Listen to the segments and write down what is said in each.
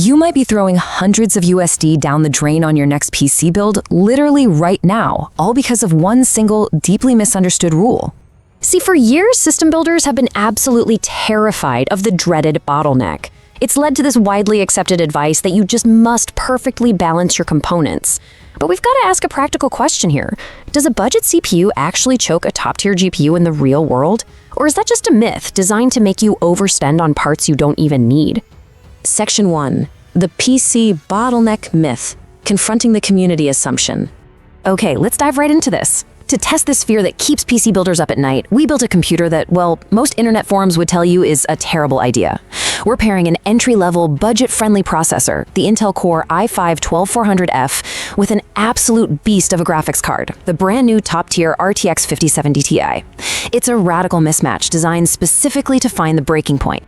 You might be throwing hundreds of USD down the drain on your next PC build literally right now, all because of one single, deeply misunderstood rule. See, for years, system builders have been absolutely terrified of the dreaded bottleneck. It's led to this widely accepted advice that you just must perfectly balance your components. But we've got to ask a practical question here. Does a budget CPU actually choke a top-tier GPU in the real world? Or is that just a myth designed to make you overspend on parts you don't even need? Section 1. The PC bottleneck myth. Confronting the community assumption. Okay, let's dive right into this. To test this fear that keeps PC builders up at night, we built a computer that, well, most internet forums would tell you is a terrible idea. We're pairing an entry-level, budget-friendly processor, the Intel Core i5-12400F, with an absolute beast of a graphics card, the brand new top-tier RTX 5070 Ti. It's a radical mismatch designed specifically to find the breaking point.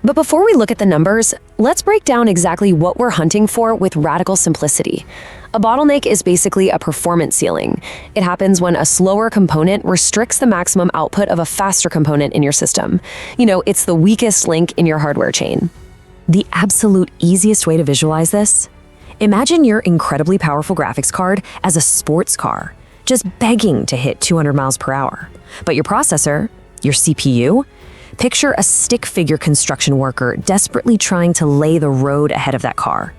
But before we look at the numbers, let's break down exactly what we're hunting for with radical simplicity. A bottleneck is basically a performance ceiling. It happens when a slower component restricts the maximum output of a faster component in your system. You know, it's the weakest link in your hardware chain. The absolute easiest way to visualize this? Imagine your incredibly powerful graphics card as a sports car, just begging to hit 200 miles per hour. But your processor, your CPU, picture a stick figure construction worker desperately trying to lay the road ahead of that car.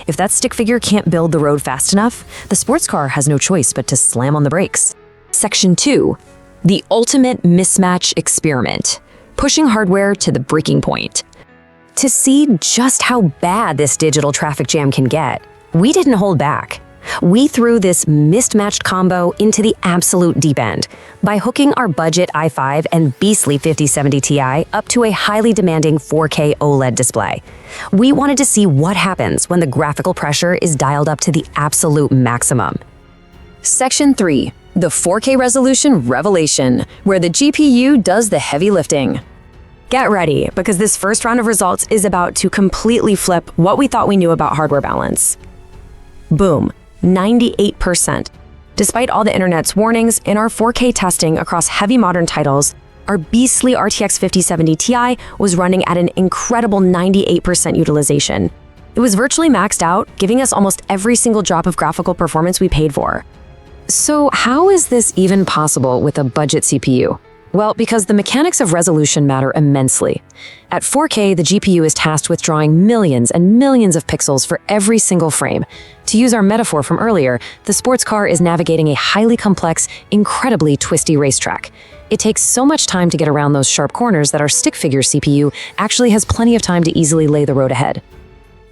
If that stick figure can't build the road fast enough, the sports car has no choice but to slam on the brakes. Section 2. The ultimate mismatch experiment. Pushing hardware to the breaking point. To see just how bad this digital traffic jam can get, we didn't hold back. We threw this mismatched combo into the absolute deep end by hooking our budget i5 and beastly 5070 Ti up to a highly demanding 4K OLED display. We wanted to see what happens when the graphical pressure is dialed up to the absolute maximum. Section 3. The 4K resolution revelation, where the GPU does the heavy lifting. Get ready, because this first round of results is about to completely flip what we thought we knew about hardware balance. Boom. 98%. Despite all the internet's warnings, in our 4K testing across heavy modern titles, our beastly RTX 5070 Ti was running at an incredible 98% utilization. It was virtually maxed out, giving us almost every single drop of graphical performance we paid for. So how is this even possible with a budget CPU? Well, because the mechanics of resolution matter immensely. At 4K, the GPU is tasked with drawing millions and millions of pixels for every single frame. To use our metaphor from earlier, the sports car is navigating a highly complex, incredibly twisty racetrack. It takes so much time to get around those sharp corners that our stick figure CPU actually has plenty of time to easily lay the road ahead.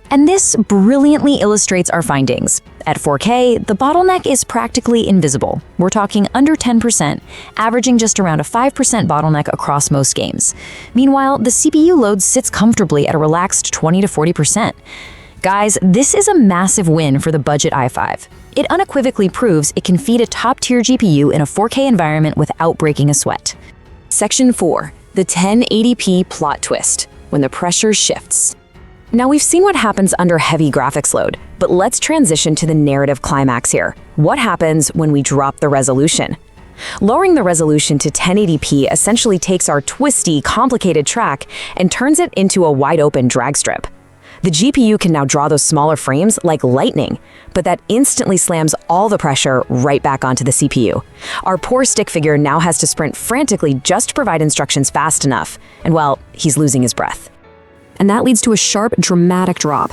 And this brilliantly illustrates our findings. At 4K, the bottleneck is practically invisible. We're talking under 10%, averaging just around a 5% bottleneck across most games. Meanwhile, the CPU load sits comfortably at a relaxed 20 to 40%. Guys, this is a massive win for the budget i5. It unequivocally proves it can feed a top-tier GPU in a 4K environment without breaking a sweat. Section 4. The 1080p plot twist, when the pressure shifts. Now, we've seen what happens under heavy graphics load, but let's transition to the narrative climax here. What happens when we drop the resolution? Lowering the resolution to 1080p essentially takes our twisty, complicated track and turns it into a wide-open drag strip. The GPU can now draw those smaller frames like lightning, but that instantly slams all the pressure right back onto the CPU. Our poor stick figure now has to sprint frantically just to provide instructions fast enough, and well, he's losing his breath. And that leads to a sharp, dramatic drop.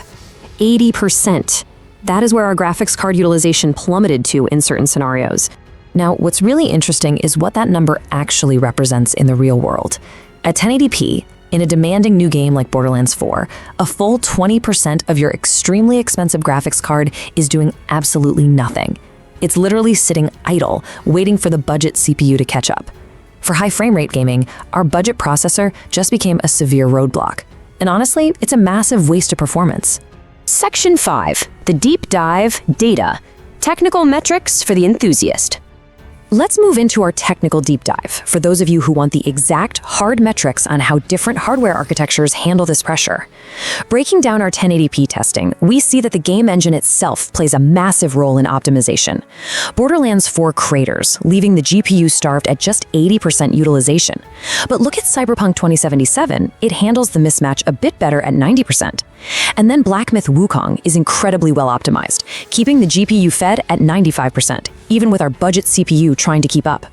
80%. That is where our graphics card utilization plummeted to in certain scenarios. Now, what's really interesting is what that number actually represents in the real world. At 1080p, in a demanding new game like Borderlands 4, a full 20% of your extremely expensive graphics card is doing absolutely nothing. It's literally sitting idle, waiting for the budget CPU to catch up. For high frame rate gaming, our budget processor just became a severe roadblock. And honestly, it's a massive waste of performance. Section 5. The deep dive data. Technical metrics for the enthusiast. Let's move into our technical deep dive for those of you who want the exact hard metrics on how different hardware architectures handle this pressure. Breaking down our 1080p testing, we see that the game engine itself plays a massive role in optimization. Borderlands 4 craters, leaving the GPU starved at just 80% utilization. But look at Cyberpunk 2077, it handles the mismatch a bit better at 90%. And then Black-Myth Wukong is incredibly well optimized, keeping the GPU fed at 95%, even with our budget CPU trying to keep up.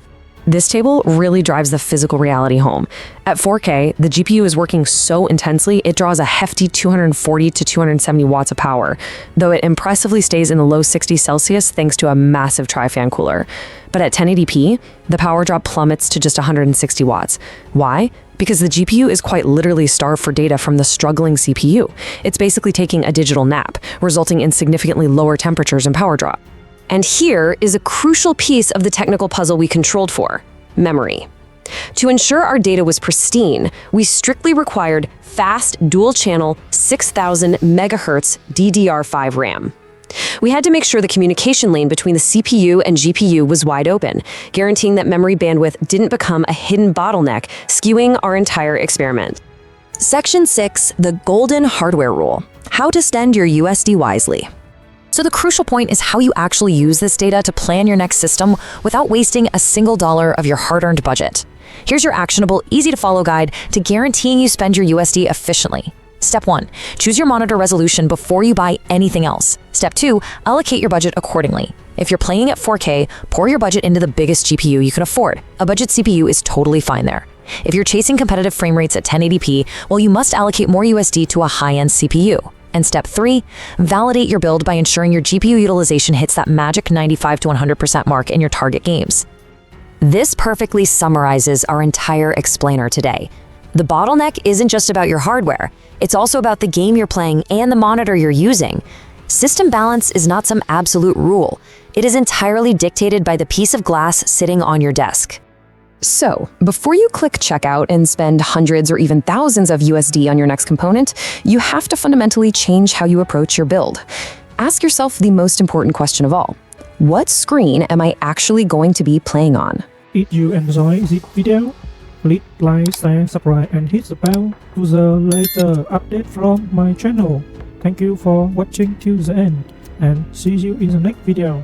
This table really drives the physical reality home. At 4K, the GPU is working so intensely it draws a hefty 240 to 270 watts of power, though it impressively stays in the low 60s Celsius thanks to a massive tri-fan cooler. But at 1080p, the power drop plummets to just 160 watts. Why? Because the GPU is quite literally starved for data from the struggling CPU. It's basically taking a digital nap, resulting in significantly lower temperatures and power drop. And here is a crucial piece of the technical puzzle we controlled for: memory. To ensure our data was pristine, we strictly required fast dual-channel 6000 MHz DDR5 RAM. We had to make sure the communication lane between the CPU and GPU was wide open, guaranteeing that memory bandwidth didn't become a hidden bottleneck, skewing our entire experiment. Section 6, the golden hardware rule: how to spend your USD wisely. So the crucial point is how you actually use this data to plan your next system without wasting a single dollar of your hard-earned budget. Here's your actionable, easy-to-follow guide to guaranteeing you spend your USD efficiently. Step 1, choose your monitor resolution before you buy anything else. Step 2, allocate your budget accordingly. If you're playing at 4K, pour your budget into the biggest GPU you can afford. A budget CPU is totally fine there. If you're chasing competitive frame rates at 1080p, well, you must allocate more USD to a high-end CPU. And step 3, validate your build by ensuring your GPU utilization hits that magic 95 to 100% mark in your target games. This perfectly summarizes our entire explainer today. The bottleneck isn't just about your hardware, it's also about the game you're playing and the monitor you're using. System balance is not some absolute rule. It is entirely dictated by the piece of glass sitting on your desk. So, before you click checkout and spend hundreds or even thousands of USD on your next component, you have to fundamentally change how you approach your build. Ask yourself the most important question of all: what screen am I actually going to be playing on? If you enjoy this video, please like, share, subscribe and hit the bell to the latest update from my channel. Thank you for watching till the end and see you in the next video.